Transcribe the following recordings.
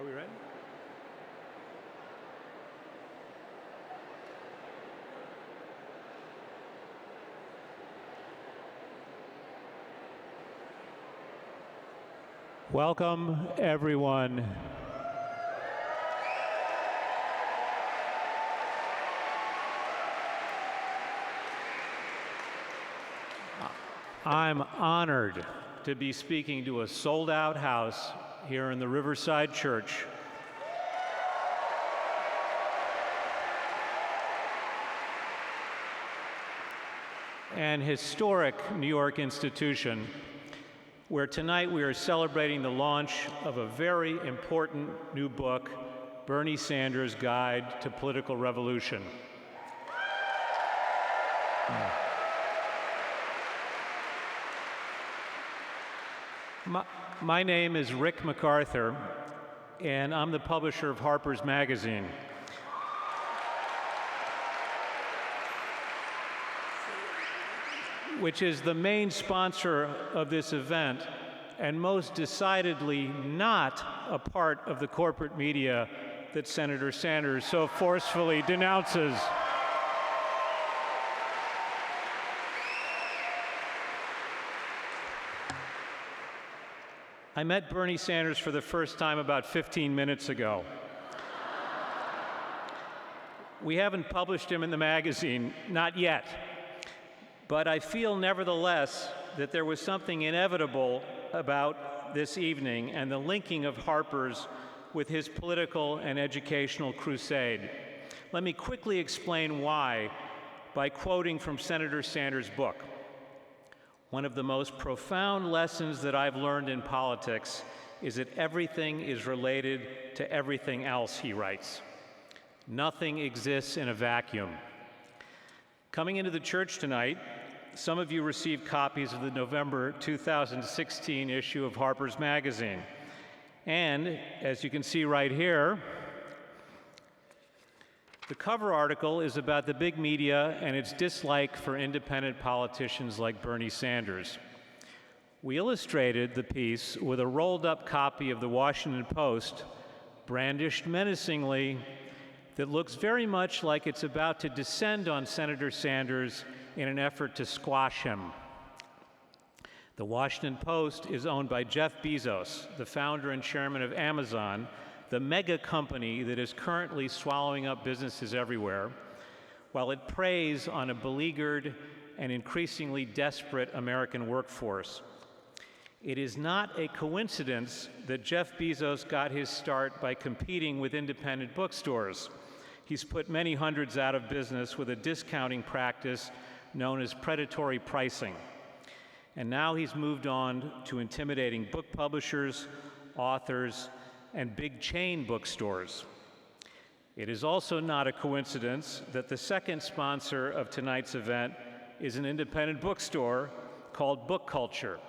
Are we ready? Welcome, everyone. I'm honored to be speaking to a sold-out house here in the Riverside Church. An historic New York institution where tonight we are celebrating the launch of a very important new book, Bernie Sanders' Guide to Political Revolution. My name is Rick MacArthur, and I'm the publisher of Harper's Magazine. Which is the main sponsor of this event, and most decidedly not a part of the corporate media that Senator Sanders so forcefully denounces. I met Bernie Sanders for the first time about 15 minutes ago. We haven't published him in the magazine, not yet. But I feel, nevertheless, that there was something inevitable about this evening and the linking of Harper's with his political and educational crusade. Let me quickly explain why by quoting from Senator Sanders' book. One of the most profound lessons that I've learned in politics is that everything is related to everything else, he writes. Nothing exists in a vacuum. Coming into the church tonight, some of you received copies of the November 2016 issue of Harper's Magazine. And, as you can see right here, the cover article is about the big media and its dislike for independent politicians like Bernie Sanders. We illustrated the piece with a rolled-up copy of the Washington Post, brandished menacingly, that looks very much like it's about to descend on Senator Sanders in an effort to squash him. The Washington Post is owned by Jeff Bezos, the founder and chairman of Amazon, the mega company that is currently swallowing up businesses everywhere, while it preys on a beleaguered and increasingly desperate American workforce. It is not a coincidence that Jeff Bezos got his start by competing with independent bookstores. He's put many hundreds out of business with a discounting practice known as predatory pricing. And now he's moved on to intimidating book publishers, authors, and big chain bookstores. It is also not a coincidence that the second sponsor of tonight's event is an independent bookstore called Book Culture.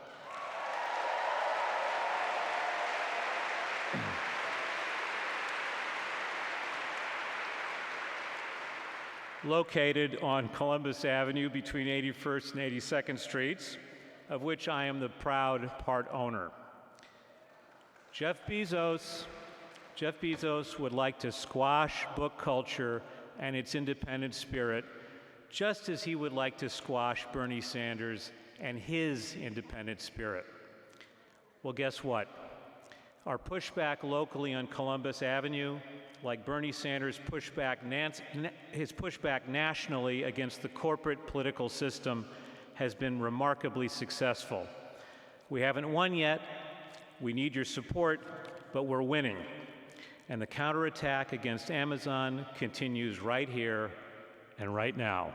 Located on Columbus Avenue between 81st and 82nd Streets, of which I am the proud part owner. Jeff Bezos would like to squash book culture and its independent spirit, just as he would like to squash Bernie Sanders and his independent spirit. Well, guess what? Our pushback locally on Columbus Avenue, like Bernie Sanders' his pushback nationally against the corporate political system, has been remarkably successful. We haven't won yet. We need your support, but we're winning. And the counterattack against Amazon continues right here and right now.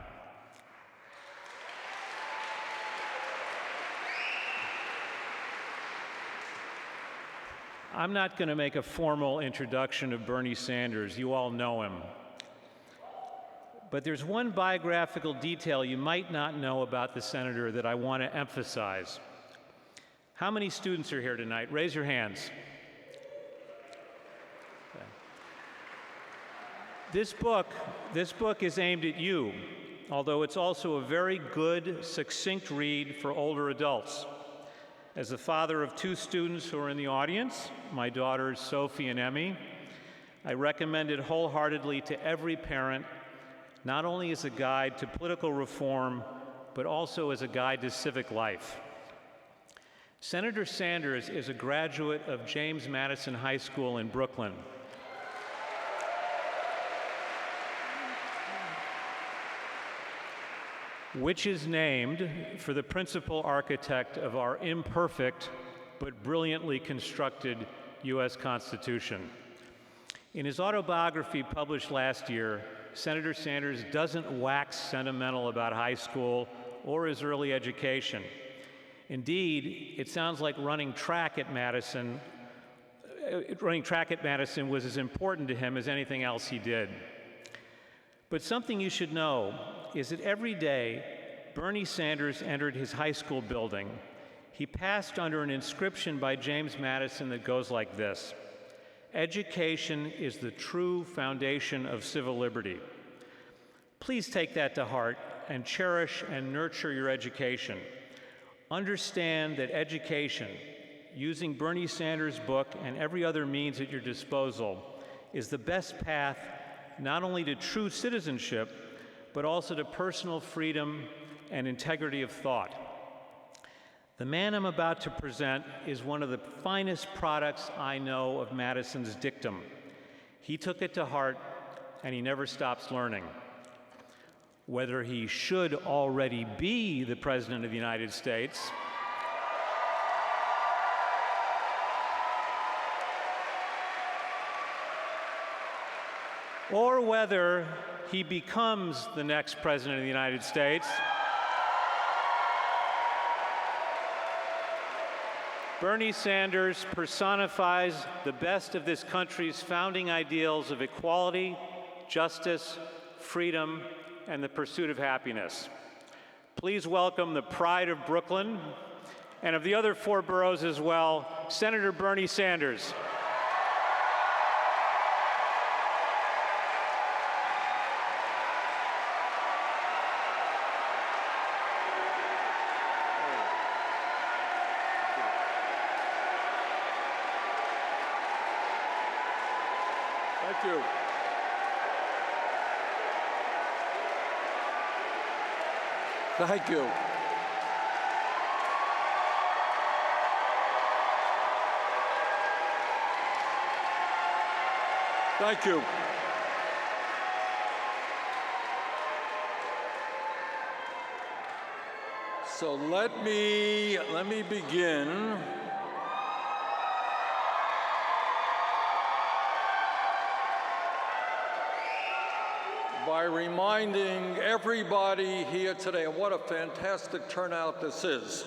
I'm not going to make a formal introduction of Bernie Sanders. You all know him. But there's one biographical detail you might not know about the senator that I want to emphasize. How many students are here tonight? Raise your hands. Okay. This book is aimed at you, although it's also a very good, succinct read for older adults. As the father of two students who are in the audience, my daughters Sophie and Emmy, I recommend it wholeheartedly to every parent, not only as a guide to political reform, but also as a guide to civic life. Senator Sanders is a graduate of James Madison High School in Brooklyn. Which is named for the principal architect of our imperfect but brilliantly constructed U.S. Constitution. In his autobiography published last year, Senator Sanders doesn't wax sentimental about high school or his early education. Indeed, it sounds like running track at Madison was as important to him as anything else he did. But something you should know is that every day Bernie Sanders entered his high school building, he passed under an inscription by James Madison that goes like this: "Education is the true foundation of civil liberty." Please take that to heart and cherish and nurture your education. Understand that education, using Bernie Sanders' book and every other means at your disposal, is the best path not only to true citizenship, but also to personal freedom and integrity of thought. The man I'm about to present is one of the finest products I know of Madison's dictum. He took it to heart, and he never stops learning. Whether he should already be the President of the United States, or whether he becomes the next President of the United States, Bernie Sanders personifies the best of this country's founding ideals of equality, justice, freedom, and the pursuit of happiness. Please welcome the pride of Brooklyn and of the other 4 boroughs as well, Senator Bernie Sanders. Thank you. Thank you. Thank you. So let me begin by reminding everybody here today, and what a fantastic turnout this is,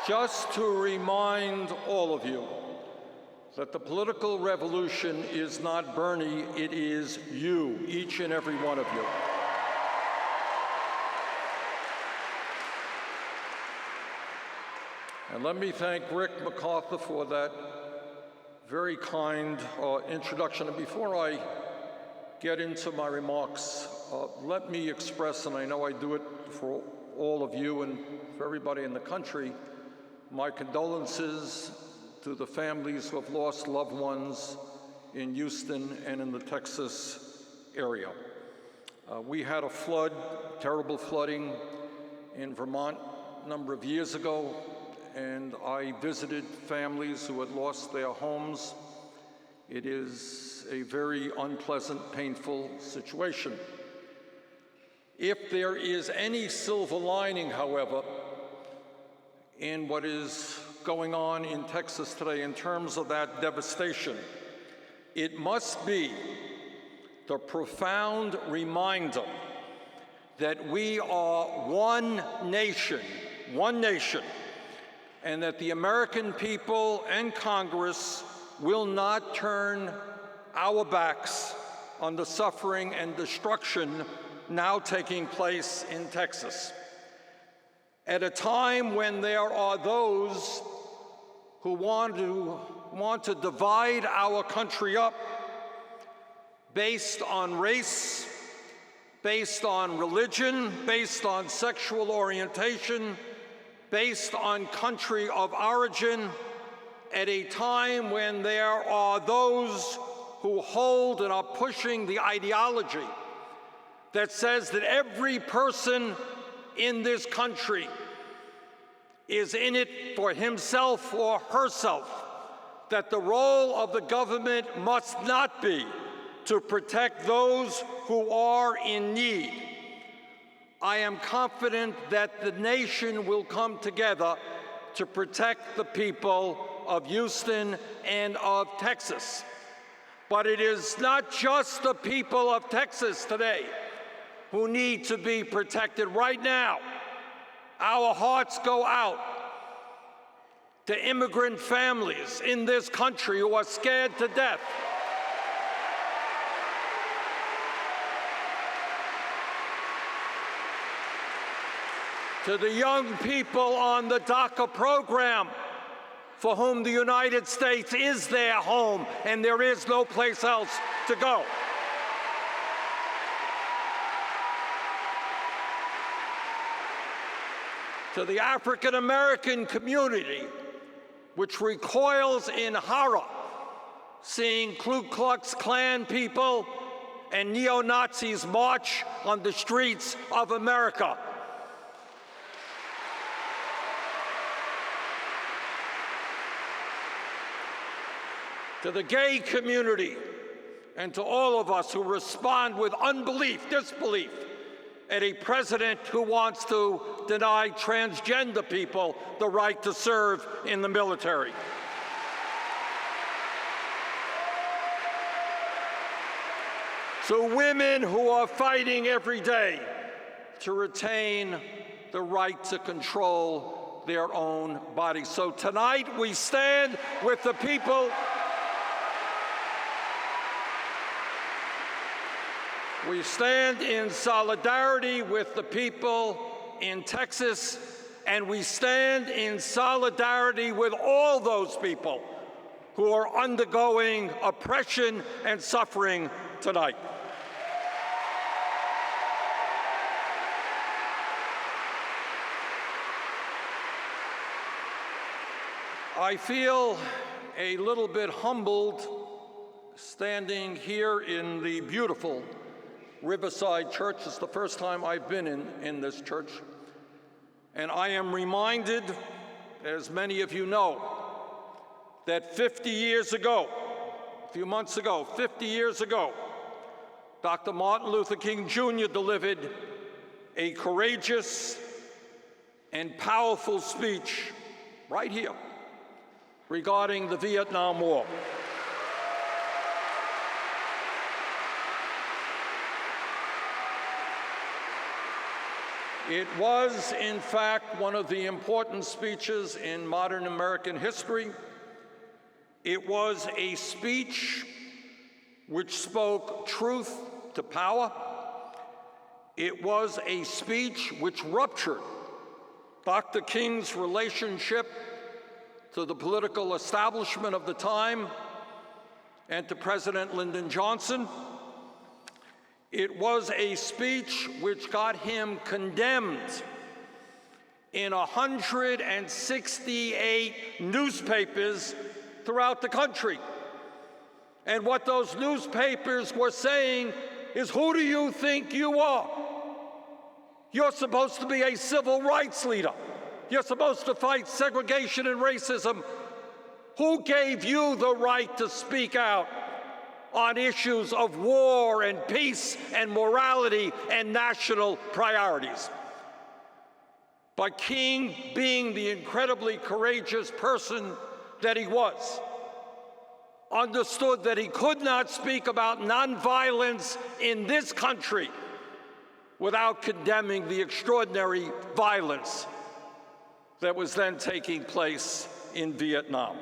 just to remind all of you that the political revolution is not Bernie, it is you, each and every one of you. And let me thank Rick MacArthur for that very kind introduction. And before I get into my remarks, let me express, and I know I do it for all of you and for everybody in the country, my condolences to the families who have lost loved ones in Houston and in the Texas area. We had a flood, terrible flooding in Vermont a number of years ago, and I visited families who had lost their homes. It is a very unpleasant, painful situation. If there is any silver lining, however, in what is going on in Texas today in terms of that devastation, it must be the profound reminder that we are one nation, and that the American people and Congress will not turn our backs on the suffering and destruction now taking place in Texas. At a time when there are those who want to divide our country up based on race, based on religion, based on sexual orientation, based on country of origin at a time when there are those who hold and are pushing the ideology that says that every person in this country is in it for himself or herself, that the role of the government must not be to protect those who are in need. I am confident that the nation will come together to protect the people of Houston and of Texas. But it is not just the people of Texas today who need to be protected. Right now, our hearts go out to immigrant families in this country who are scared to death. To the young people on the DACA program, for whom the United States is their home and there is no place else to go. To the African American community, which recoils in horror seeing Ku Klux Klan people and neo-Nazis march on the streets of America. To the gay community, and to all of us who respond with unbelief, disbelief, at a president who wants to deny transgender people the right to serve in the military. To women who are fighting every day to retain the right to control their own bodies. So tonight we stand with the people. We stand in solidarity with the people in Texas, and we stand in solidarity with all those people who are undergoing oppression and suffering tonight. I feel a little bit humbled standing here in the beautiful Riverside Church. It's the first time I've been in this church. And I am reminded, as many of you know, that 50 years ago, a few months ago, 50 years ago, Dr. Martin Luther King Jr. delivered a courageous and powerful speech right here regarding the Vietnam War. It was, in fact, one of the important speeches in modern American history. It was a speech which spoke truth to power. It was a speech which ruptured Dr. King's relationship to the political establishment of the time and to President Lyndon Johnson. It was a speech which got him condemned in 168 newspapers throughout the country. And what those newspapers were saying is, who do you think you are? You're supposed to be a civil rights leader. You're supposed to fight segregation and racism. Who gave you the right to speak out on issues of war and peace and morality and national priorities? But King, being the incredibly courageous person that he was, understood that he could not speak about nonviolence in this country without condemning the extraordinary violence that was then taking place in Vietnam.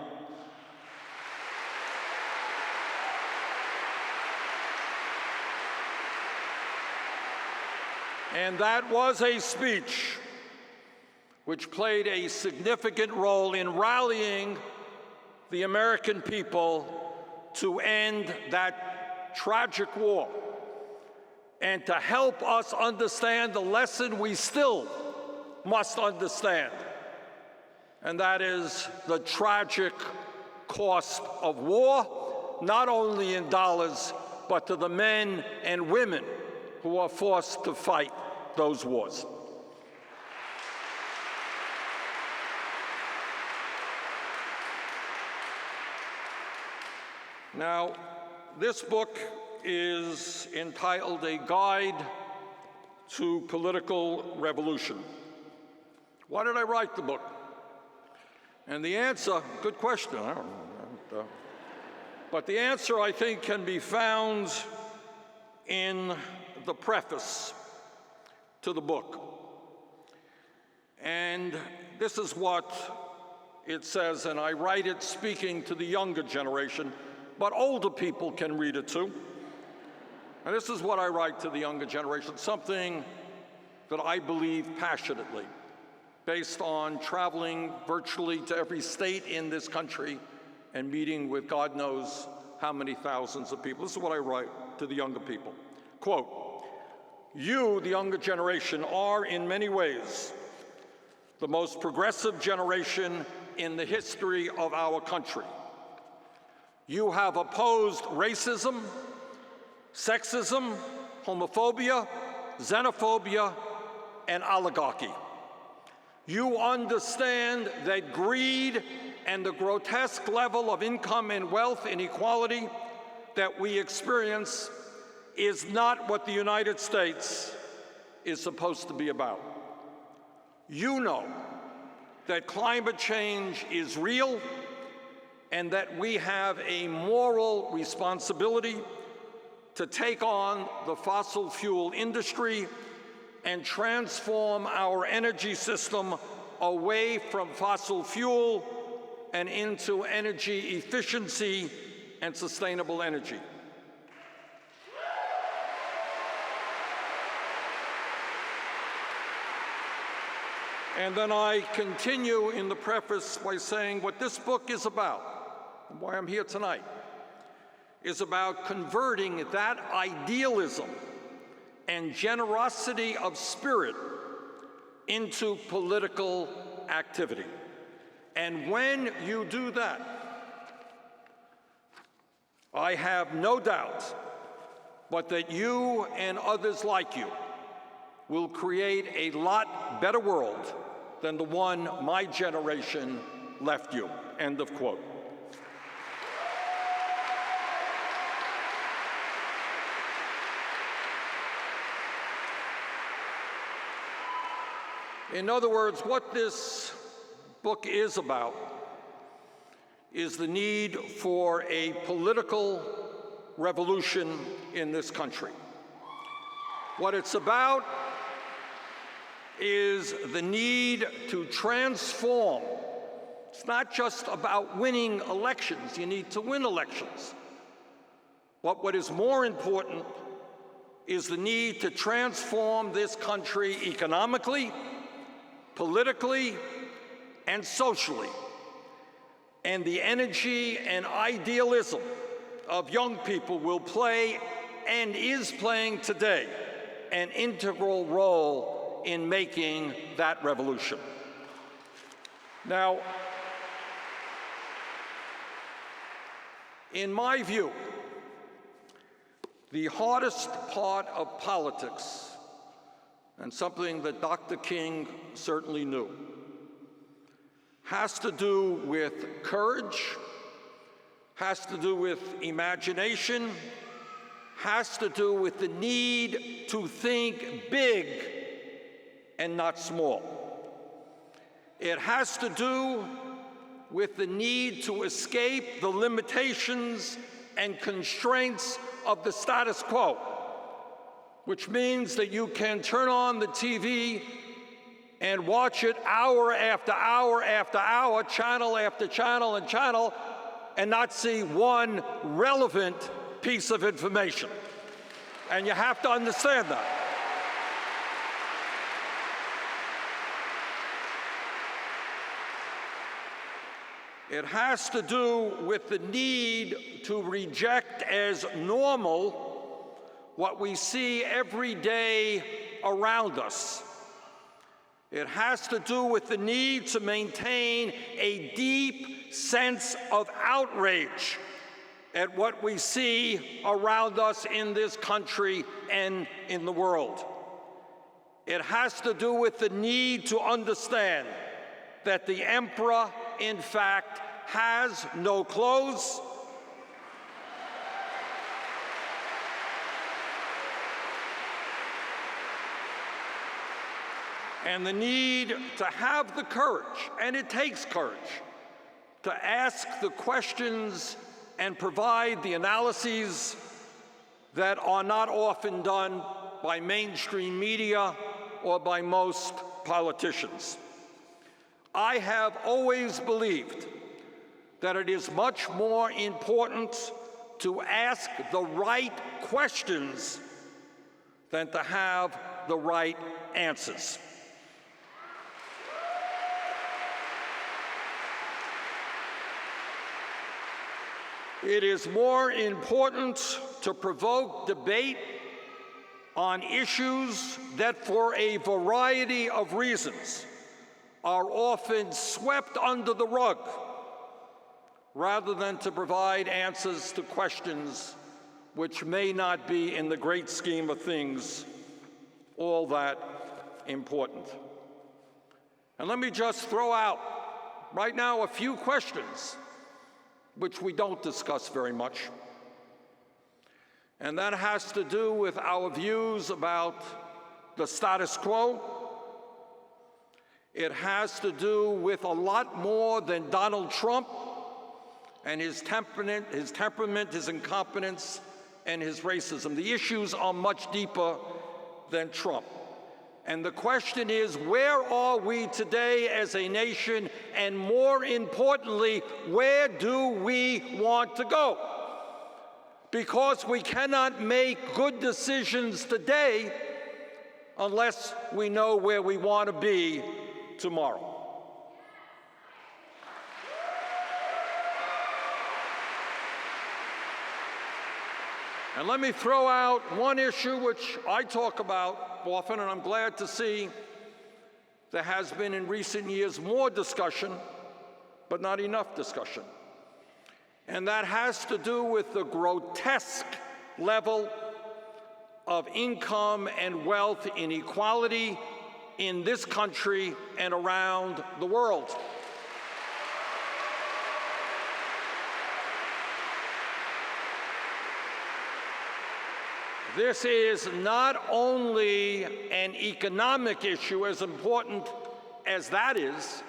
And that was a speech which played a significant role in rallying the American people to end that tragic war and to help us understand the lesson we still must understand, and that is the tragic cost of war, not only in dollars, but to the men and women who are forced to fight those wars. Now, this book is entitled A Guide to Political Revolution. Why did I write the book? And the answer, good question, I don't know. But the answer, I think, can be found in the preface to the book. And this is what it says, and I write it speaking to the younger generation, but older people can read it too. And this is what I write to the younger generation, something that I believe passionately, based on traveling virtually to every state in this country and meeting with God knows how many thousands of people. This is what I write to the younger people. Quote, "You, the younger generation, are in many ways the most progressive generation in the history of our country. You have opposed racism, sexism, homophobia, xenophobia, and oligarchy. You understand that greed and the grotesque level of income and wealth inequality that we experience is not what the United States is supposed to be about. You know that climate change is real and that we have a moral responsibility to take on the fossil fuel industry and transform our energy system away from fossil fuel and into energy efficiency and sustainable energy. And then I continue in the preface by saying what this book is about, and why I'm here tonight, is about converting that idealism and generosity of spirit into political activity. And when you do that, I have no doubt but that you and others like you will create a lot better world than the one my generation left you." End of quote. In other words, what this book is about is the need for a political revolution in this country. What it's about is the need to transform. It's not just about winning elections. You need to win elections. But what is more important is the need to transform this country economically, politically, and socially. And the energy and idealism of young people will play, and is playing today, an integral role in making that revolution. Now, in my view, the hardest part of politics, and something that Dr. King certainly knew, has to do with courage, has to do with imagination, has to do with the need to think big and not small. It has to do with the need to escape the limitations and constraints of the status quo, which means that you can turn on the TV and watch it hour after hour after hour, channel after channel and channel, and not see one relevant piece of information. And you have to understand that. It has to do with the need to reject as normal what we see every day around us. It has to do with the need to maintain a deep sense of outrage at what we see around us in this country and in the world. It has to do with the need to understand that the emperor, in fact, has no clothes, and the need to have the courage, and it takes courage, to ask the questions and provide the analyses that are not often done by mainstream media or by most politicians. I have always believed that it is much more important to ask the right questions than to have the right answers. It is more important to provoke debate on issues that, for a variety of reasons, are often swept under the rug, rather than to provide answers to questions which may not be, in the great scheme of things, all that important. And let me just throw out right now a few questions which we don't discuss very much. And that has to do with our views about the status quo. It has to do with a lot more than Donald Trump and his temperament, his incompetence, and his racism. The issues are much deeper than Trump. And the question is, where are we today as a nation? And more importantly, where do we want to go? Because we cannot make good decisions today unless we know where we want to be tomorrow. And let me throw out one issue which I talk about often, and I'm glad to see there has been in recent years more discussion, but not enough discussion. And that has to do with the grotesque level of income and wealth inequality in this country and around the world. This is not only an economic issue, as important as that is,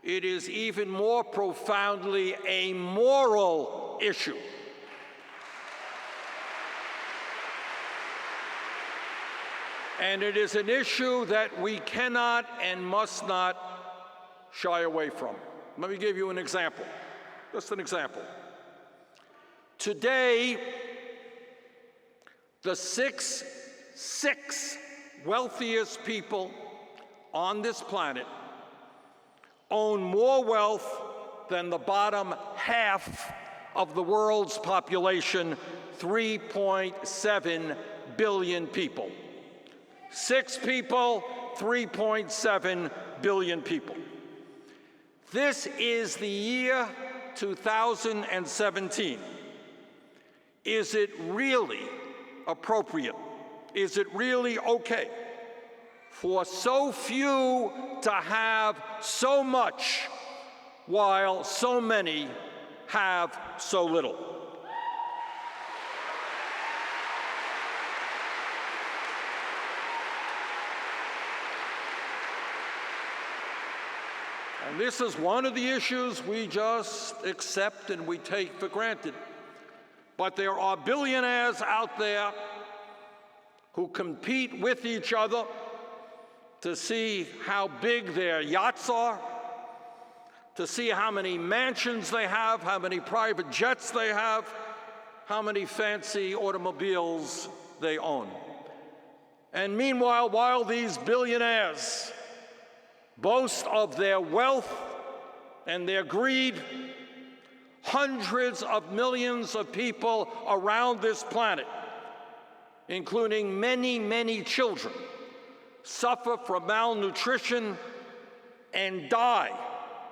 it is even more profoundly a moral issue. And it is an issue that we cannot and must not shy away from. Let me give you an example, just an example. Today, the six wealthiest people on this planet own more wealth than the bottom half of the world's population, 3.7 billion people. 6 people, 3.7 billion people. This is the year 2017. Is it really appropriate? Is it really okay for so few to have so much while so many have so little? And this is one of the issues we just accept and we take for granted. But there are billionaires out there who compete with each other to see how big their yachts are, to see how many mansions they have, how many private jets they have, how many fancy automobiles they own. And meanwhile, while these billionaires boast of their wealth and their greed, hundreds of millions of people around this planet, including many, many children, suffer from malnutrition, and die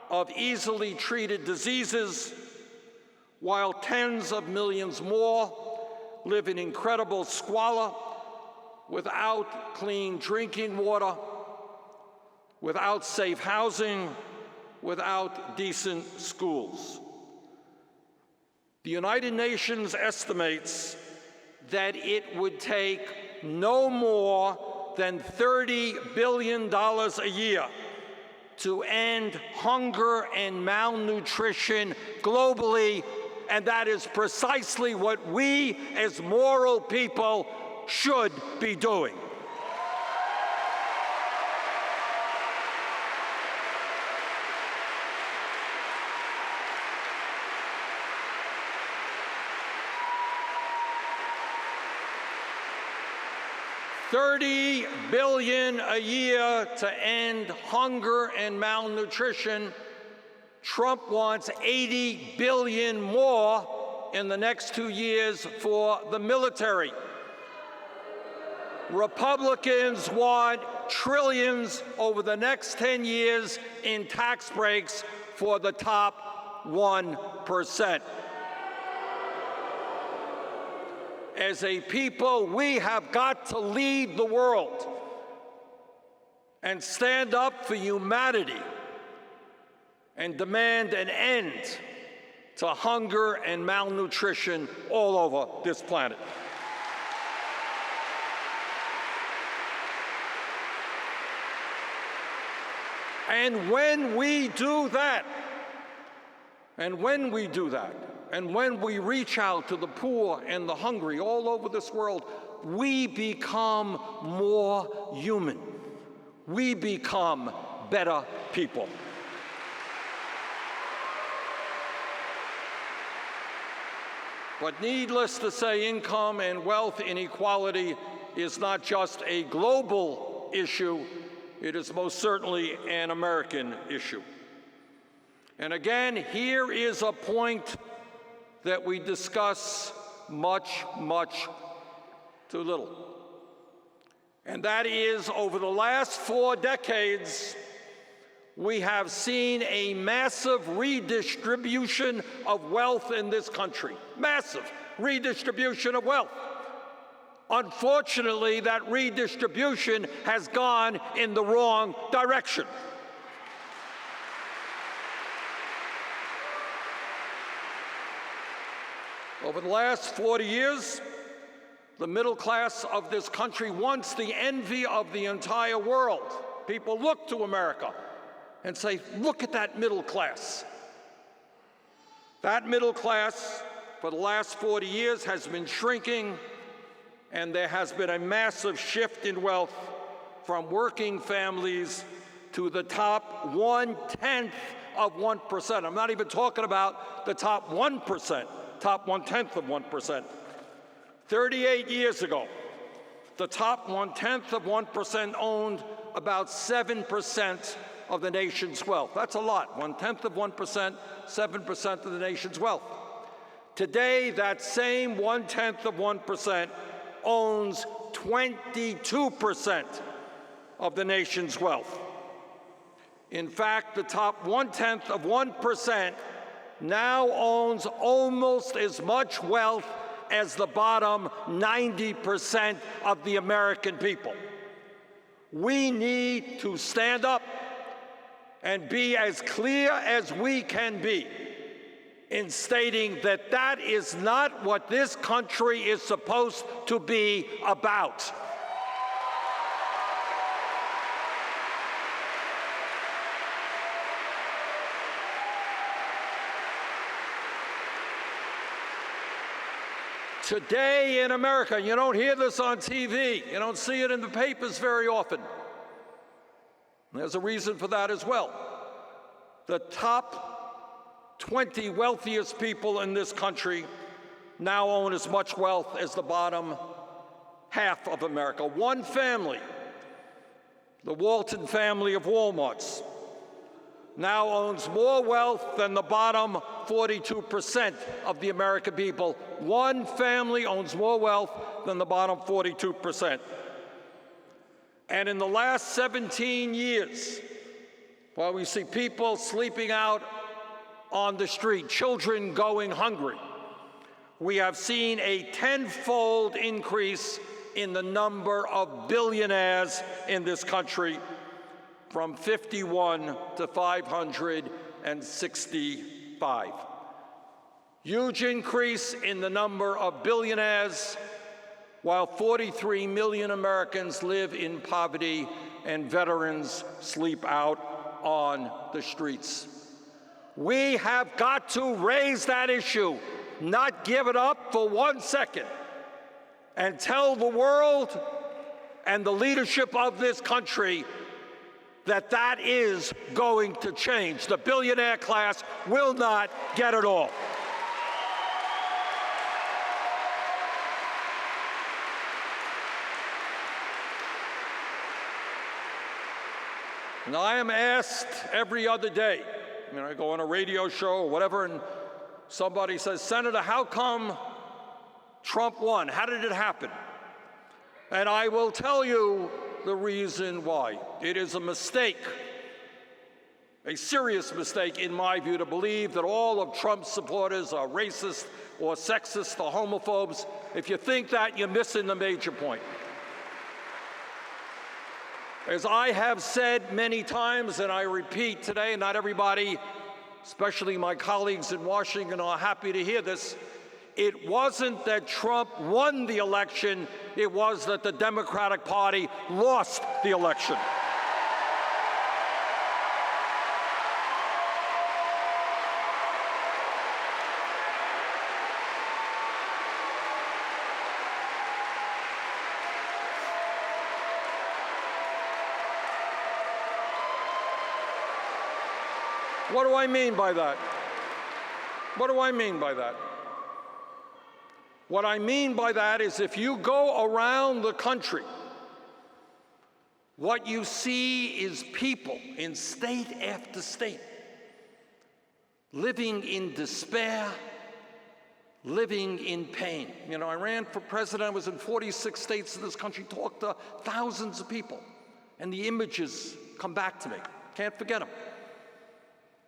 of easily treated diseases, while tens of millions more live in incredible squalor, without clean drinking water, without safe housing, without decent schools. The United Nations estimates that it would take no more than $30 billion a year to end hunger and malnutrition globally, and that is precisely what we as moral people should be doing. $30 billion a year to end hunger and malnutrition. Trump wants $80 billion more in the next 2 years for the military. Republicans want trillions over the next 10 years in tax breaks for the top 1%. As a people, we have got to lead the world and stand up for humanity and demand an end to hunger and malnutrition all over this planet. And when we do that, and when we reach out to the poor and the hungry all over this world, we become more human. We become better people. But needless to say, income and wealth inequality is not just a global issue, it is most certainly an American issue. And again, here is a point that we discuss much too little. And that is, over the last 4 decades, we have seen a massive redistribution of wealth in this country. Massive redistribution of wealth. Unfortunately, that redistribution has gone in the wrong direction. Over the last 40 years, the middle class of this country, once the envy of the entire world, people look to America and say, look at that middle class. That middle class, for the last 40 years, has been shrinking, and there has been a massive shift in wealth from working families to the top 1/10 of 1%. I'm not even talking about the top 1%. Top 1/10 of 1%. 38 years ago, the top 1/10 of 1% owned about 7% of the nation's wealth. That's a lot. 1/10 of 1%, 7% of the nation's wealth. Today, that same 1/10 of 1% owns 22% of the nation's wealth. In fact, the top 1/10 of 1% now owns almost as much wealth as the bottom 90% of the American people. We need to stand up and be as clear as we can be in stating that that is not what this country is supposed to be about. Today in America, you don't hear this on TV, you don't see it in the papers very often. There's a reason for that as well. The top 20 wealthiest people in this country now own as much wealth as the bottom half of America. One family, the Walton family of Walmarts, now owns more wealth than the bottom 42% of the American people. One family owns more wealth than the bottom 42%. And in the last 17 years, while we see people sleeping out on the street, children going hungry, we have seen a tenfold increase in the number of billionaires in this country, from 51 to 565. Huge increase in the number of billionaires, while 43 million Americans live in poverty and veterans sleep out on the streets. We have got to raise that issue, not give it up for 1 second, and tell the world and the leadership of this country that that is going to change. The billionaire class will not get it all. And I am asked every other day, I go on a radio show or whatever, and somebody says, Senator, how come Trump won? How did it happen? And I will tell you the reason why. It is a mistake, a serious mistake in my view, to believe that all of Trump's supporters are racist or sexist or homophobes. If you think that, you're missing the major point. As I have said many times, and I repeat today, not everybody, especially my colleagues in Washington, are happy to hear this, it wasn't that Trump won the election, it was that the Democratic Party lost the election. What do I mean by that? What do I mean by that? What I mean by that is if you go around the country, what you see is people in state after state living in despair, living in pain. I ran for president, I was in 46 states in this country, talked to thousands of people, and the images come back to me. Can't forget them.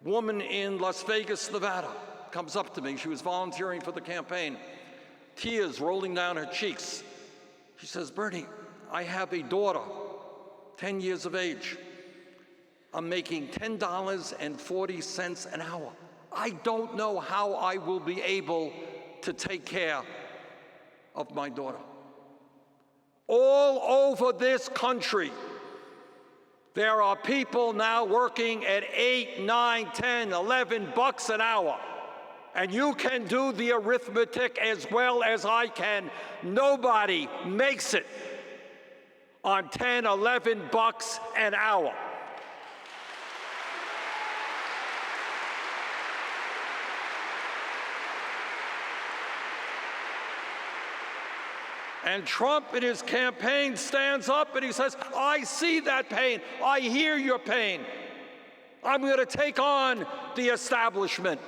Woman in Las Vegas, Nevada, comes up to me. She was volunteering for the campaign, tears rolling down her cheeks. She says, Bernie, I have a daughter, 10 years of age. I'm making $10.40 an hour. I don't know how I will be able to take care of my daughter. All over this country, there are people now working at $8, $9, $10, $11 an hour. And you can do the arithmetic as well as I can. Nobody makes it on $10, $11 an hour. And Trump in his campaign stands up and he says, I see that pain. I hear your pain. I'm going to take on the establishment.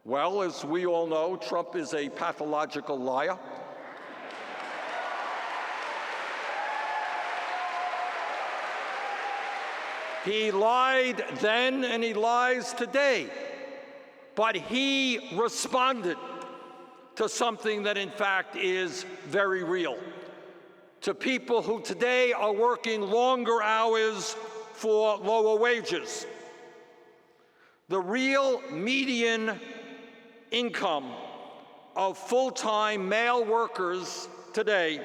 Well, as we all know, Trump is a pathological liar. He lied then and he lies today. But he responded to something that in fact is very real, to people who today are working longer hours for lower wages. The real median income of full-time male workers today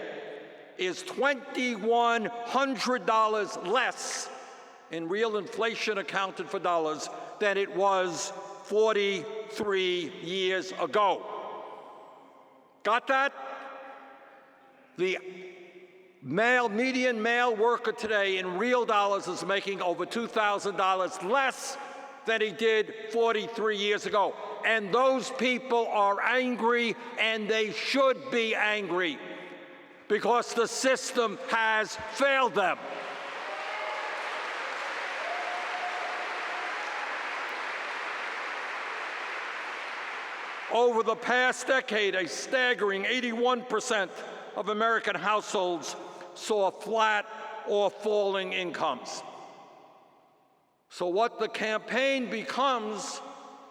is $2,100 less in real inflation accounted for dollars than it was 43 years ago. Got that? The median male worker today in real dollars is making over $2,000 less than he did 43 years ago. And those people are angry, and they should be angry, because the system has failed them. Over the past decade, a staggering 81% of American households saw flat or falling incomes. So what the campaign becomes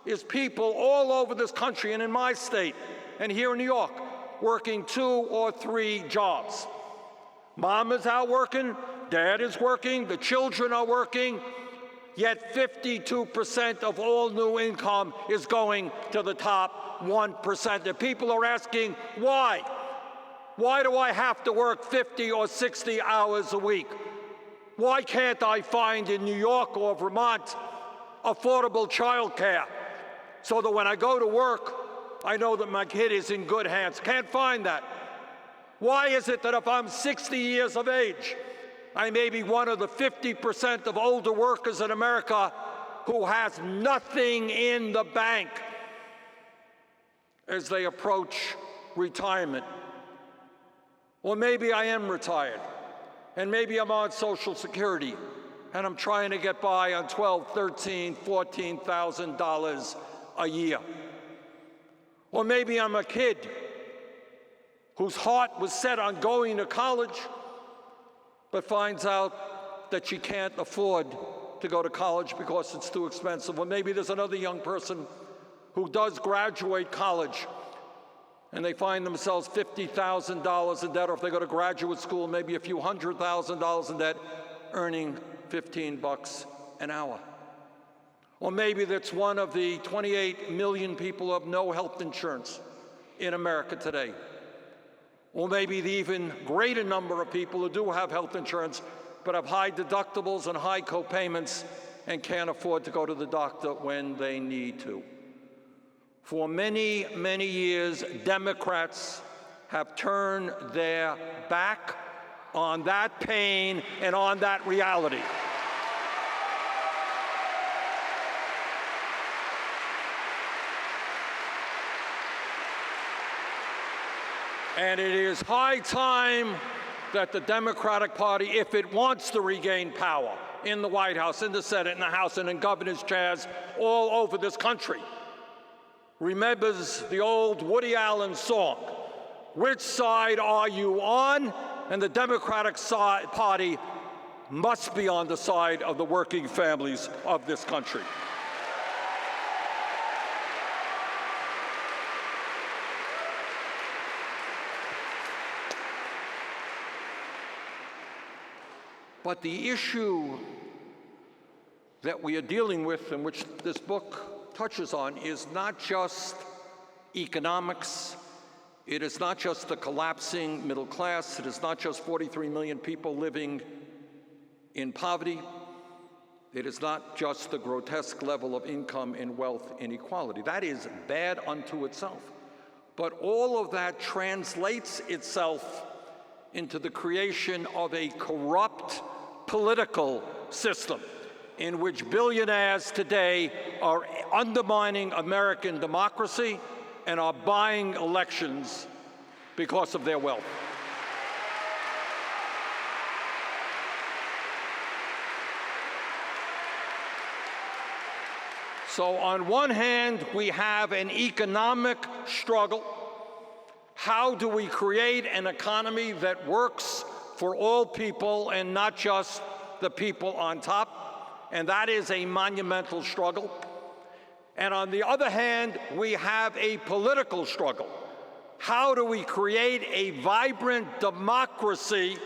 is people all over this country and in my state and here in New York working 2 or 3 jobs. Mom is out working, dad is working, the children are working, yet 52% of all new income is going to the top 1%. And people are asking, why? Why do I have to work 50 or 60 hours a week? Why can't I find in New York or Vermont affordable childcare so that when I go to work, I know that my kid is in good hands? Can't find that. Why is it that if I'm 60 years of age, I may be one of the 50% of older workers in America who has nothing in the bank as they approach retirement? Or maybe I am retired, and maybe I'm on Social Security, and I'm trying to get by on $12,000, $13,000, $14,000 a year. Or maybe I'm a kid whose heart was set on going to college, but finds out that she can't afford to go to college because it's too expensive. Or maybe there's another young person who does graduate college, and they find themselves $50,000 in debt, or if they go to graduate school, maybe a few $100,000 in debt, earning $15 an hour. Or maybe that's one of the 28 million people who have no health insurance in America today. Or maybe the even greater number of people who do have health insurance but have high deductibles and high co-payments and can't afford to go to the doctor when they need to. For many, many years, Democrats have turned their back on that pain and on that reality. And it is high time that the Democratic Party, if it wants to regain power in the White House, in the Senate, in the House, and in governor's chairs all over this country, remembers the old Woody Allen song, "Which side are you on?" And the Democratic Party must be on the side of the working families of this country. But the issue that we are dealing with, and which this book touches on, is not just economics. It is not just the collapsing middle class. It is not just 43 million people living in poverty. It is not just the grotesque level of income and wealth inequality. That is bad unto itself. But all of that translates itself into the creation of a corrupt political system in which billionaires today are undermining American democracy and are buying elections because of their wealth. So on one hand, we have an economic struggle. How do we create an economy that works for all people and not just the people on top? And that is a monumental struggle. And on the other hand, we have a political struggle. How do we create a vibrant democracy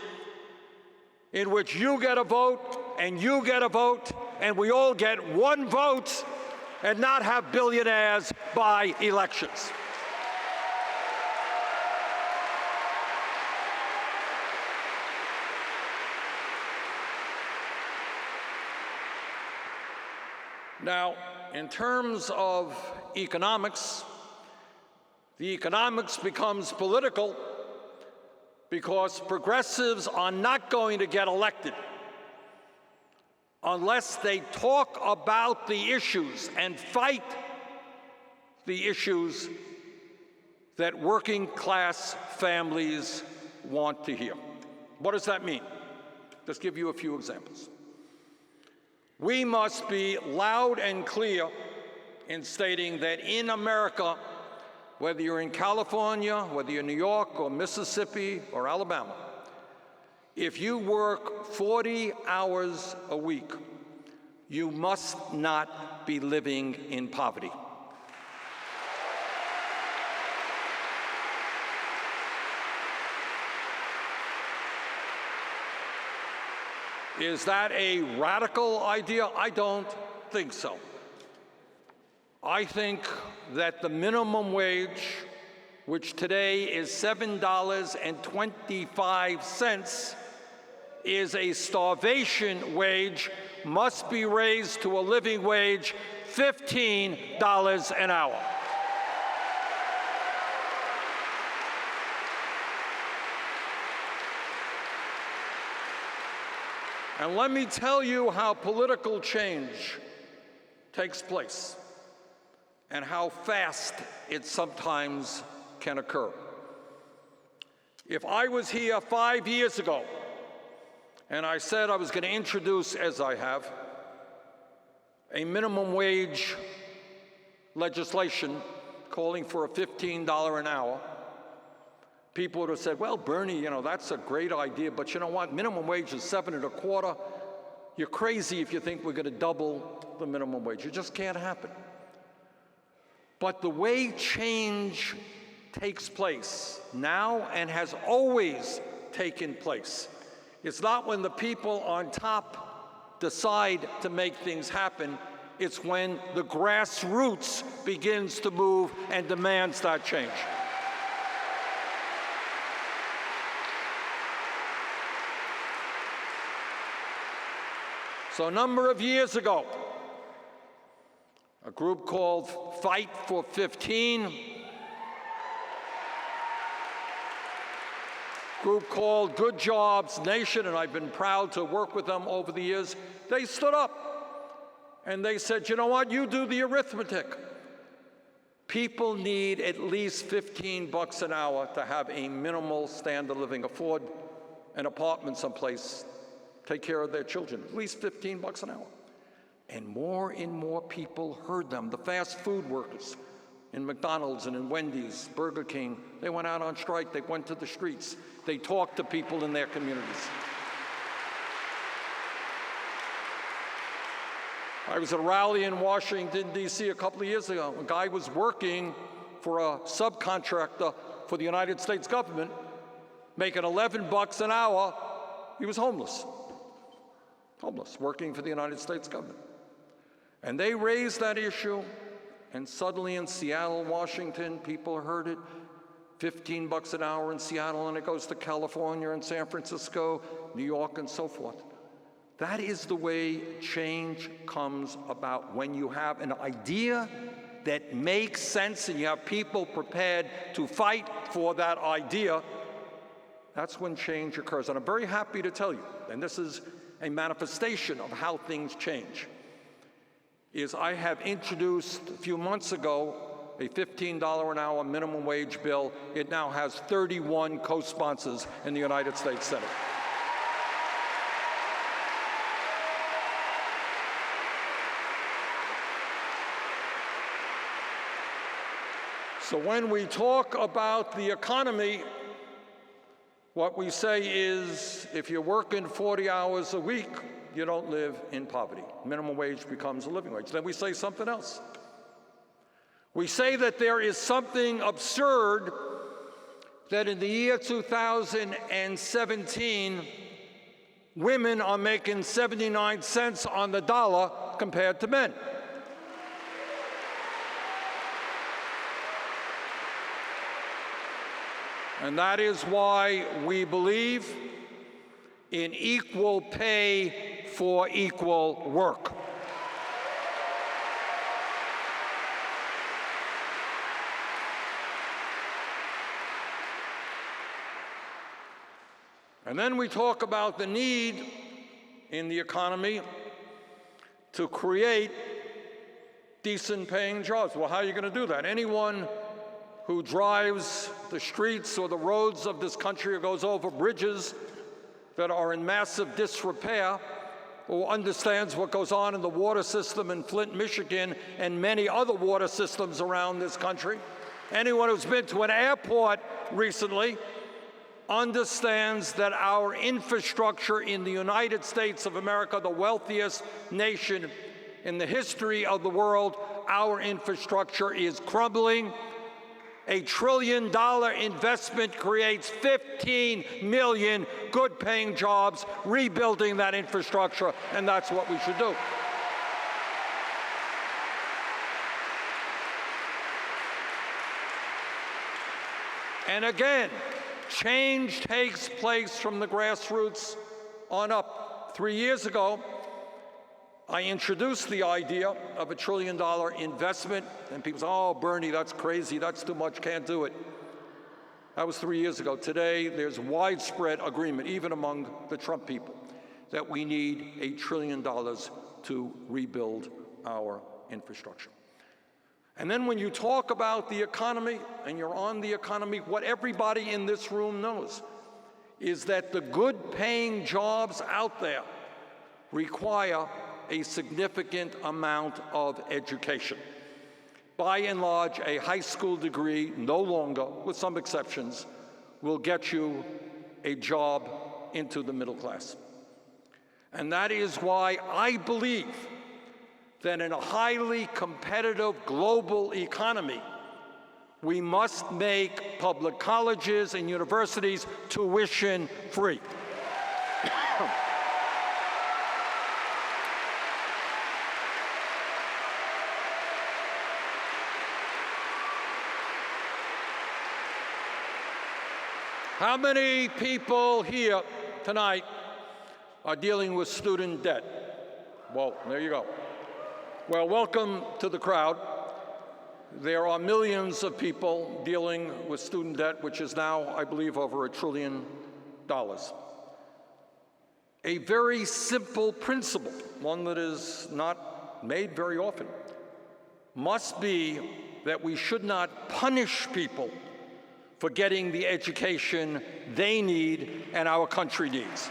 in which you get a vote and you get a vote and we all get one vote and not have billionaires buy elections? Now, in terms of economics, the economics becomes political because progressives are not going to get elected unless they talk about the issues and fight the issues that working class families want to hear. What does that mean? Just give you a few examples. We must be loud and clear in stating that in America, whether you're in California, whether you're in New York or Mississippi or Alabama, If you work 40 hours a week, you must not be living in poverty. Is that a radical idea? I don't think so. I think that the minimum wage, which today is $7.25, is a starvation wage, must be raised to a living wage, $15 an hour. And let me tell you how political change takes place and how fast it sometimes can occur. If I was here 5 years ago and I said I was going to introduce, as I have, a minimum wage legislation calling for a $15 an hour, people would have said, well, Bernie, you know, that's a great idea, but you know what? Minimum wage is $7.25. You're crazy if you think we're going to double the minimum wage. It just can't happen. But the way change takes place now and has always taken place, it's not when the people on top decide to make things happen. It's when the grassroots begins to move and demands that change. So a number of years ago, a group called Fight for 15, group called Good Jobs Nation, and I've been proud to work with them over the years, they stood up and they said, you know what, you do the arithmetic. People need at least $15 an hour to have a minimal standard of living, afford an apartment someplace, take care of their children, at least $15 an hour. And more people heard them. The fast food workers in McDonald's and in Wendy's, Burger King, they went out on strike, they went to the streets, they talked to people in their communities. I was at a rally in Washington, D.C. a couple of years ago. A guy was working for a subcontractor for the United States government, making $11 an hour. He was homeless, working for the United States government. And they raised that issue, and suddenly in Seattle, Washington, people heard it. $15 an hour in Seattle, and it goes to California and San Francisco, New York, and so forth. That is the way change comes about, when you have an idea that makes sense and you have people prepared to fight for that idea. That's when change occurs. And I'm very happy to tell you, and this is a manifestation of how things change, is I have introduced a few months ago a $15 an hour minimum wage bill. It now has 31 co-sponsors in the United States Senate. So when we talk about the economy, what we say is, if you're working 40 hours a week, you don't live in poverty. Minimum wage becomes a living wage. Then we say something else. We say that there is something absurd that in the year 2017, women are making 79 cents on the dollar compared to men. And that is why we believe in equal pay for equal work. And then we talk about the need in the economy to create decent paying jobs. Well, how are you going to do that? Anyone who drives the streets or the roads of this country or goes over bridges that are in massive disrepair, or understands what goes on in the water system in Flint, Michigan, and many other water systems around this country. Anyone who's been to an airport recently understands that our infrastructure in the United States of America, the wealthiest nation in the history of the world, our infrastructure is crumbling. A $1 trillion investment creates 15 million good-paying jobs rebuilding that infrastructure, and that's what we should do. And again, change takes place from the grassroots on up. 3 years ago, I introduced the idea of a $1 trillion investment, and people say, oh, Bernie, that's crazy, that's too much, can't do it. That was 3 years ago. Today, there's widespread agreement, even among the Trump people, that we need $1 trillion to rebuild our infrastructure. And then when you talk about the economy, and you're on the economy, what everybody in this room knows is that the good-paying jobs out there require a significant amount of education. By and large, a high school degree no longer, with some exceptions, will get you a job into the middle class. And that is why I believe that in a highly competitive global economy, we must make public colleges and universities tuition-free. How many people here tonight are dealing with student debt? Well, there you go. Well, welcome to the crowd. There are millions of people dealing with student debt, which is now, I believe, over $1 trillion. A very simple principle, one that is not made very often, must be that we should not punish people for getting the education they need and our country needs.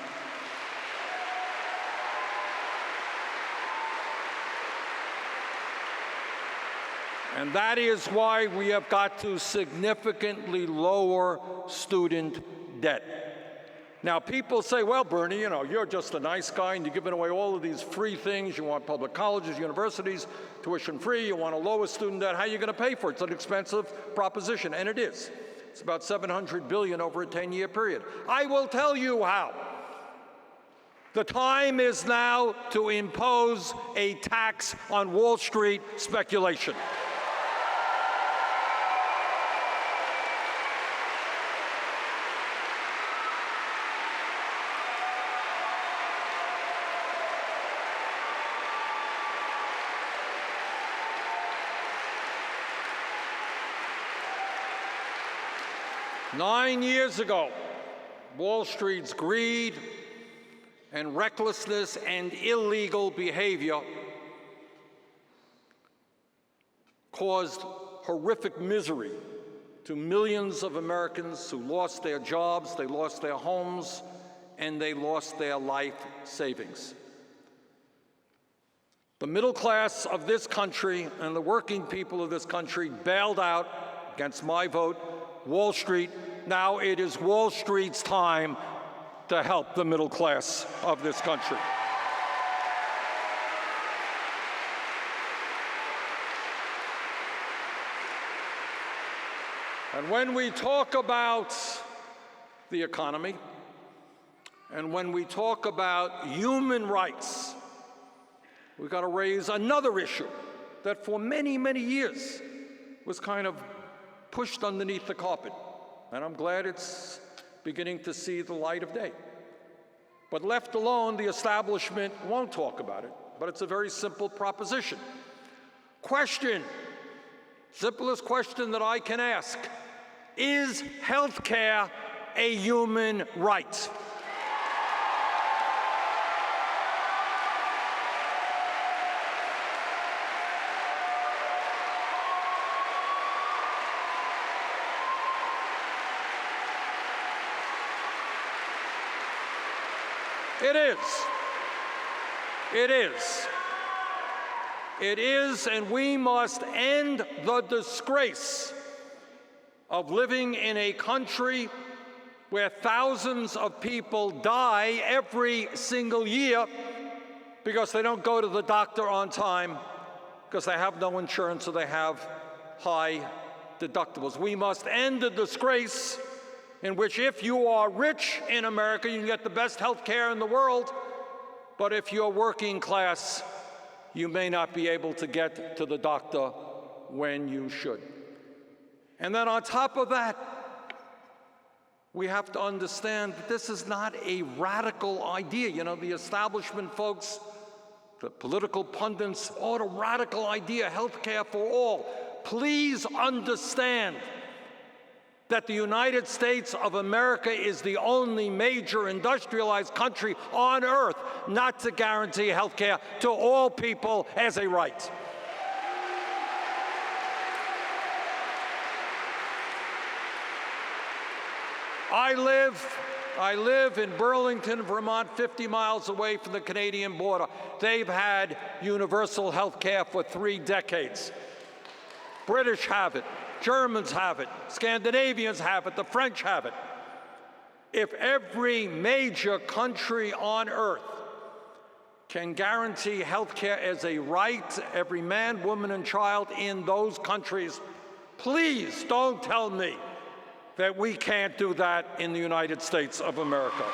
And that is why we have got to significantly lower student debt. Now, people say, well, Bernie, you know, you're just a nice guy and you're giving away all of these free things. You want public colleges, universities, tuition free. You want to lower student debt. How are you going to pay for it? It's an expensive proposition, and it is. It's about $700 billion over a 10-year period. I will tell you how. The time is now to impose a tax on Wall Street speculation. Nine years ago, Wall Street's greed and recklessness and illegal behavior caused horrific misery to millions of Americans who lost their jobs, they lost their homes, and they lost their life savings. The middle class of this country and the working people of this country bailed out, against my vote, Wall Street. Now it is Wall Street's time to help the middle class of this country. And when we talk about the economy, and when we talk about human rights, we've got to raise another issue that for many, many years was kind of pushed underneath the carpet. And I'm glad it's beginning to see the light of day. But left alone, the establishment won't talk about it. But it's a very simple proposition. Question, simplest question that I can ask, is health care a human right? It is. It is. It is, and we must end the disgrace of living in a country where thousands of people die every single year because they don't go to the doctor on time, because they have no insurance or they have high deductibles. We must end the disgrace in which if you are rich in America, you can get the best health care in the world, but if you're working class, you may not be able to get to the doctor when you should. And then on top of that, we have to understand that this is not a radical idea. You know, the establishment folks, the political pundits, oh, the radical idea, health care for all. Please understand that the United States of America is the only major industrialized country on earth not to guarantee health care to all people as a right. I live in Burlington, Vermont, 50 miles away from the Canadian border. They've had universal health care for 3 decades. British have it, Germans have it, Scandinavians have it, the French have it. If every major country on earth can guarantee health care as a right to every man, woman, and child in those countries, please don't tell me that we can't do that in the United States of America.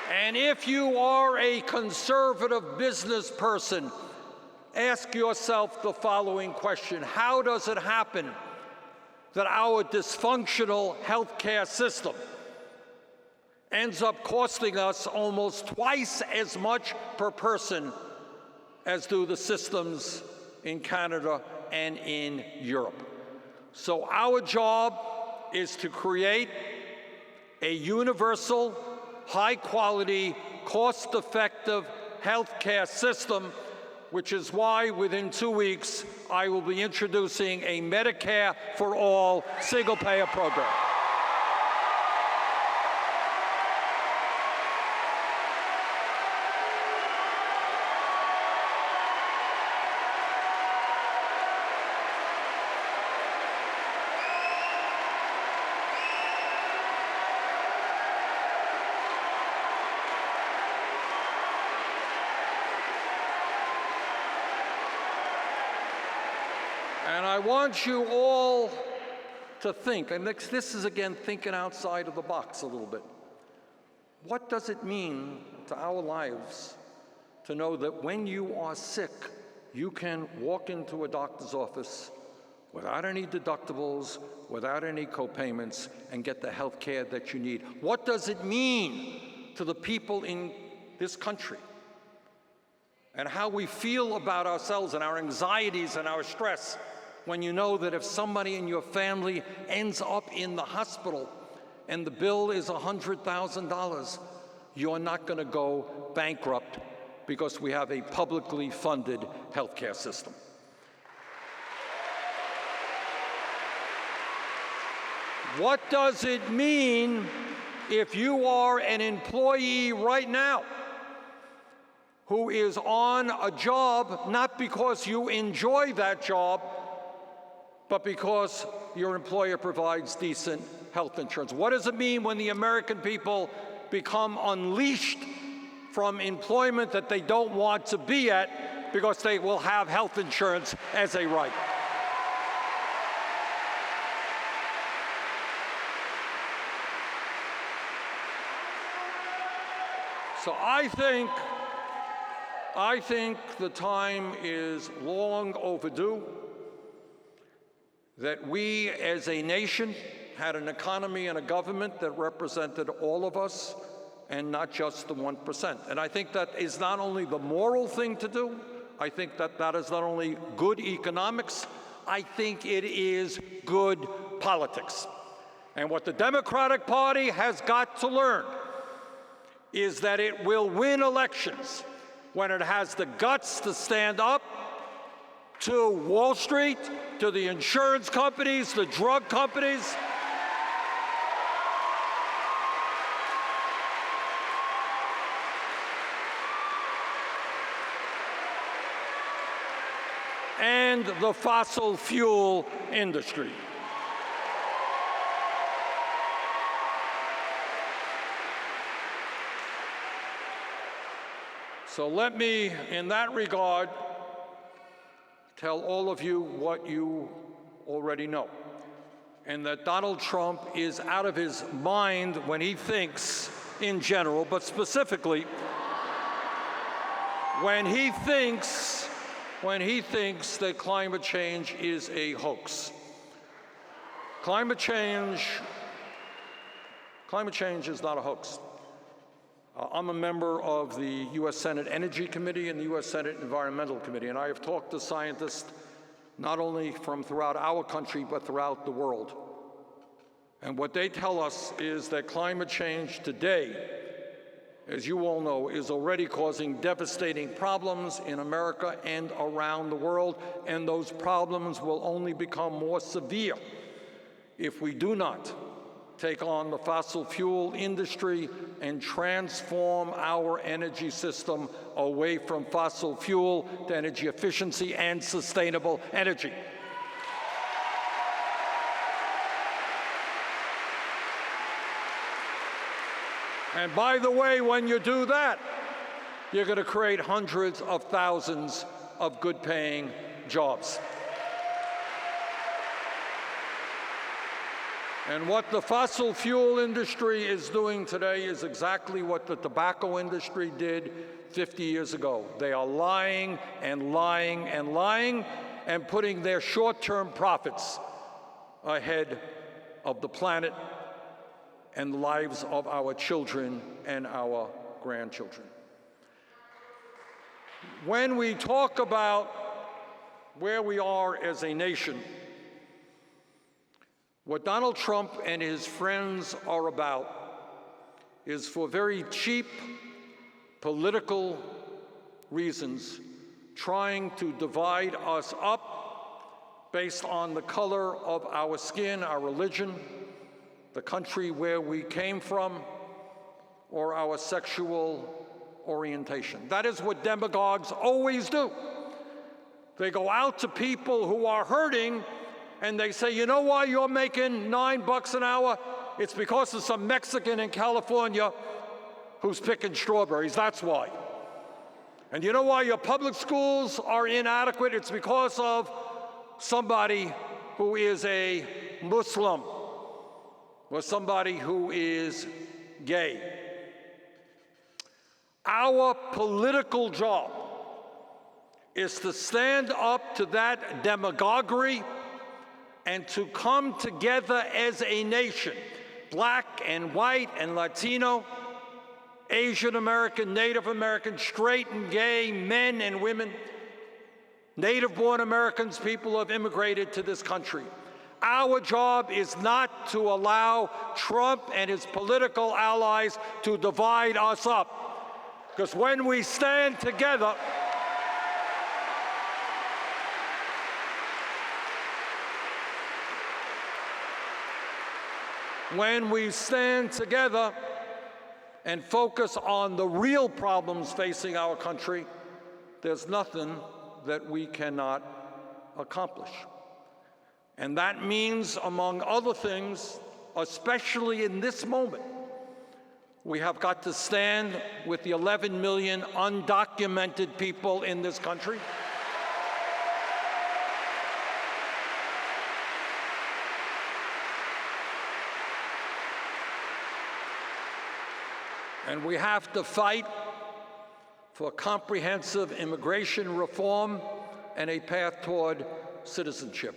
And if you are a conservative business person, ask yourself the following question: how does it happen that our dysfunctional healthcare system ends up costing us almost twice as much per person as do the systems in Canada and in Europe? So our job is to create a universal, high-quality, cost-effective healthcare system, which is why within 2 weeks I will be introducing a Medicare for All single-payer program. And I want you all to think, and this is again thinking outside of the box a little bit. What does it mean to our lives to know that when you are sick, you can walk into a doctor's office without any deductibles, without any co-payments, and get the health care that you need? What does it mean to the people in this country and how we feel about ourselves and our anxieties and our stress when you know that if somebody in your family ends up in the hospital and the bill is $100,000, you're not going to go bankrupt because we have a publicly funded healthcare system? What does it mean if you are an employee right now who is on a job not because you enjoy that job, but because your employer provides decent health insurance? What does it mean when the American people become unleashed from employment that they don't want to be at because they will have health insurance as a right? So I think the time is long overdue that we as a nation had an economy and a government that represented all of us and not just the 1%. And I think that is not only the moral thing to do, I think that that is not only good economics, I think it is good politics. And what the Democratic Party has got to learn is that it will win elections when it has the guts to stand up to Wall Street, to the insurance companies, the drug companies, and the fossil fuel industry. So let me, in that regard, tell all of you what you already know, and that Donald Trump is out of his mind when he thinks in general, but specifically when he thinks that climate change is a hoax. Climate change is not a hoax. I'm a member of the U.S. Senate Energy Committee and the U.S. Senate Environmental Committee, and I have talked to scientists not only from throughout our country, but throughout the world. And what they tell us is that climate change today, as you all know, is already causing devastating problems in America and around the world, and those problems will only become more severe if we do not take on the fossil fuel industry and transform our energy system away from fossil fuel to energy efficiency and sustainable energy. And by the way, when you do that, you're going to create hundreds of thousands of good-paying jobs. And what the fossil fuel industry is doing today is exactly what the tobacco industry did 50 years ago. They are lying and lying and lying and putting their short-term profits ahead of the planet and the lives of our children and our grandchildren. When we talk about where we are as a nation, what Donald Trump and his friends are about is, for very cheap political reasons, trying to divide us up based on the color of our skin, our religion, the country where we came from, or our sexual orientation. That is what demagogues always do. They go out to people who are hurting and they say, you know why you're making $9 an hour? It's because of some Mexican in California who's picking strawberries, that's why. And you know why your public schools are inadequate? It's because of somebody who is a Muslim or somebody who is gay. Our political job is to stand up to that demagoguery and to come together as a nation, black and white and Latino, Asian American, Native American, straight and gay, men and women, native-born Americans, people who have immigrated to this country. Our job is not to allow Trump and his political allies to divide us up. Because when we stand together, and focus on the real problems facing our country, there's nothing that we cannot accomplish. And that means, among other things, especially in this moment, we have got to stand with the 11 million undocumented people in this country. And we have to fight for comprehensive immigration reform and a path toward citizenship.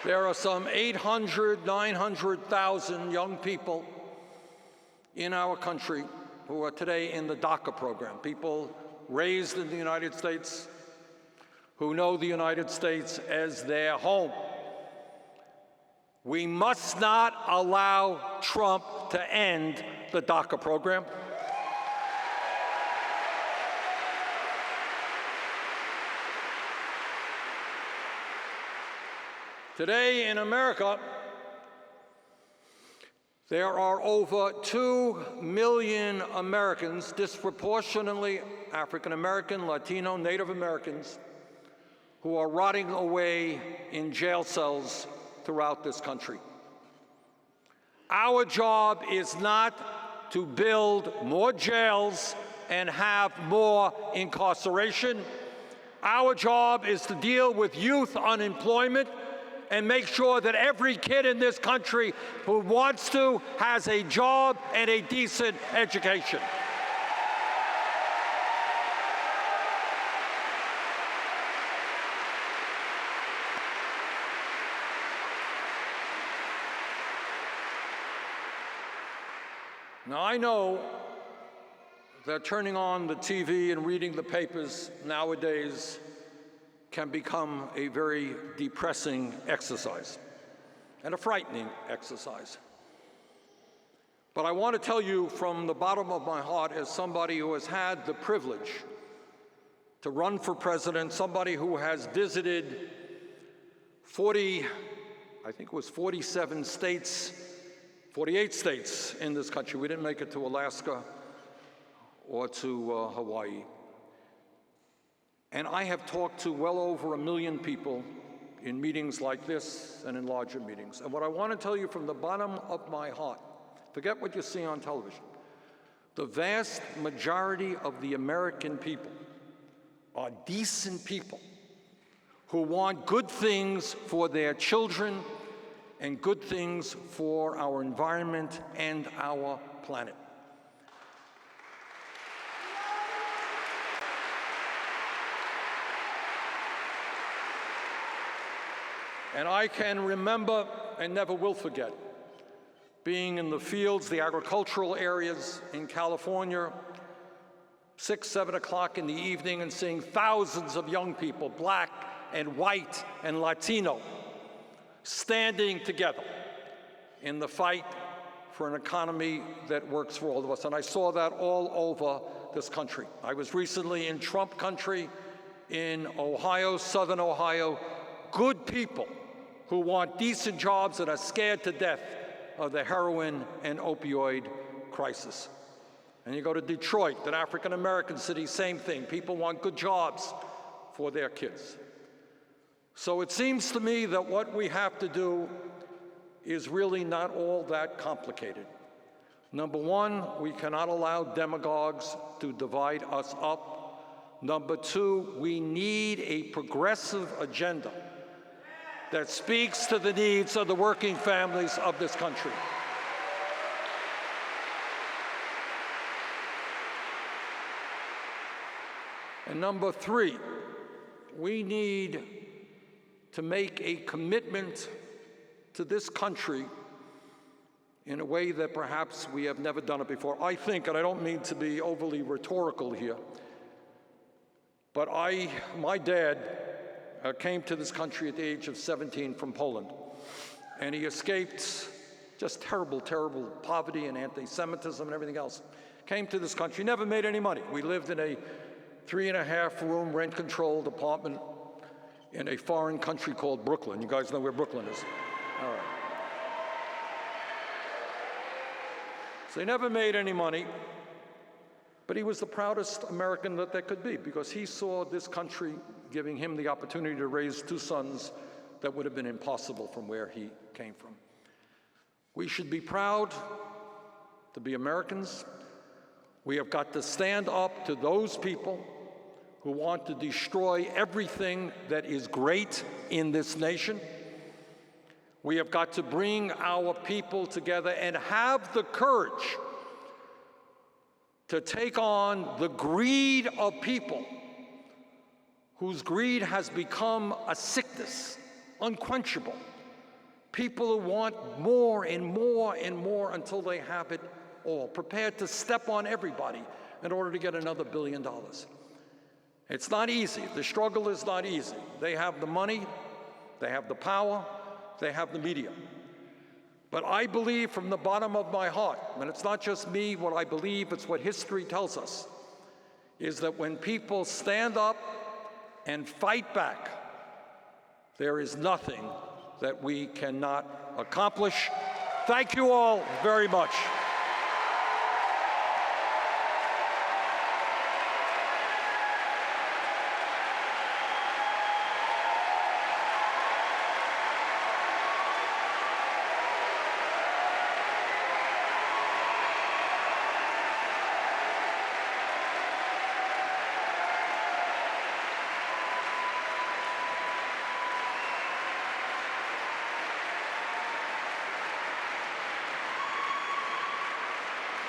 There are some 800, 900,000 young people in our country who are today in the DACA program, people raised in the United States who know the United States as their home. We must not allow Trump to end the DACA program. Today in America, There are over 2 million Americans, disproportionately African American, Latino, Native Americans, who are rotting away in jail cells throughout this country. Our job is not to build more jails and have more incarceration. Our job is to deal with youth unemployment and make sure that every kid in this country who wants to has a job and a decent education. Now, I know that turning on the TV and reading the papers nowadays can become a very depressing exercise and a frightening exercise. But I want to tell you from the bottom of my heart, as somebody who has had the privilege to run for president, somebody who has visited 47 states, 48 states in this country. We didn't make it to Alaska or to Hawaii. And I have talked to well over 1 million people in meetings like this and in larger meetings. And what I want to tell you from the bottom of my heart, forget what you see on television, the vast majority of the American people are decent people who want good things for their children and good things for our environment and our planet. And I can remember and never will forget being in the fields, the agricultural areas in California, 6, 7 o'clock in the evening, and seeing thousands of young people, black and white and Latino, standing together in the fight for an economy that works for all of us. And I saw that all over this country. I was recently in Trump country in Ohio, Southern Ohio, good people who want decent jobs and are scared to death of the heroin and opioid crisis. And you go to Detroit, an African-American city, same thing. People want good jobs for their kids. So it seems to me that what we have to do is really not all that complicated. Number one, we cannot allow demagogues to divide us up. Number two, we need a progressive agenda that speaks to the needs of the working families of this country. And number three, we need to make a commitment to this country in a way that perhaps we have never done it before. I think, and I don't mean to be overly rhetorical here, but my dad came to this country at the age of 17 from Poland, and he escaped just terrible, terrible poverty and anti-Semitism and everything else. Came to this country, never made any money. We lived in a 3.5-room rent-controlled apartment in a foreign country called Brooklyn. You guys know where Brooklyn is. All right. So he never made any money, but he was the proudest American that there could be because he saw this country giving him the opportunity to raise 2 sons that would have been impossible from where he came from. We should be proud to be Americans. We have got to stand up to those people who want to destroy everything that is great in this nation. We have got to bring our people together and have the courage to take on the greed of people whose greed has become a sickness, unquenchable. People who want more and more and more until they have it all, prepared to step on everybody in order to get another $1 billion. It's not easy. The struggle is not easy. They have the money, they have the power, they have the media. But I believe from the bottom of my heart, and it's not just me what I believe, it's what history tells us, is that when people stand up and fight back, there is nothing that we cannot accomplish. Thank you all very much.